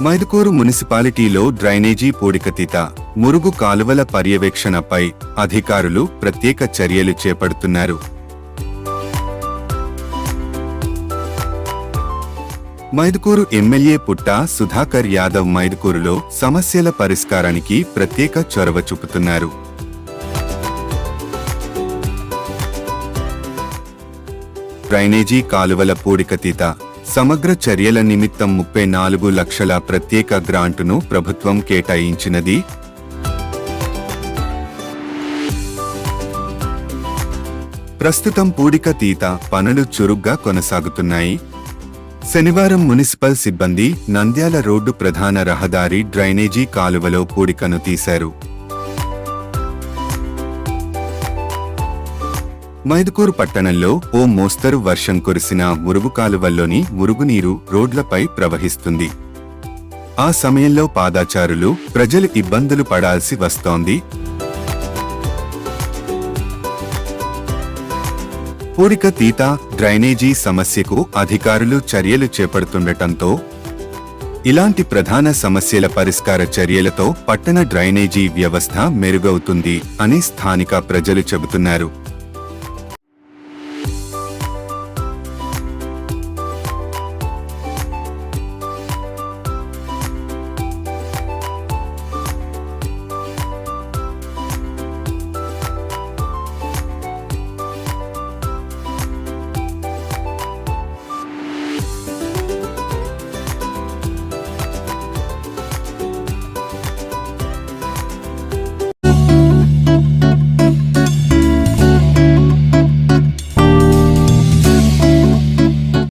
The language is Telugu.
మైదుకూరు మున్సిపాలిటీలో డ్రైనేజీ పూడికతీత, మురుగు కాలువల పర్యవేక్షణపై అధికారులు ప్రత్యేక చర్యలు చేపడుతున్నారు. మైదుకూరు ఎమ్మెల్యే పుట్టా సుధాకర్ యాదవ్ మైదుకూరులో సమస్యల పరిష్కారానికి ప్రత్యేక చొరవ చూపుతున్నారు. డ్రైనేజీ కాలువల పూడికతీత, సమగ్ర చర్యల నిమిత్తం 34 లక్షల ప్రత్యేక గ్రాంటును ప్రభుత్వం కేటాయించినది. ప్రస్తుతం పూడికతీత పనులు చురుగ్గా కొనసాగుతున్నాయి. శనివారం మున్సిపల్ సిబ్బంది నంద్యాల రోడ్డు ప్రధాన రహదారి డ్రైనేజీ కాలువలో పూడికను తీశారు. మైదుకూరు పట్టణంలో ఓ మోస్తరు వర్షం కురిసిన మురుగు కాలువల్లోని మురుగునీరు రోడ్లపై ప్రవహిస్తుంది. ఆ సమయంలో పాదచారులు, ప్రజలు ఇబ్బందులు పడాల్సి వస్తోంది. పూడికతీత, డ్రైనేజీ సమస్యకు అధికారులు చర్యలు చేపడుతుండటంతో ఇలాంటి ప్రధాన సమస్యల పరిష్కార చర్యలతో పట్టణ డ్రైనేజీ వ్యవస్థ మెరుగవుతుంది అని స్థానిక ప్రజలు చెబుతున్నారు.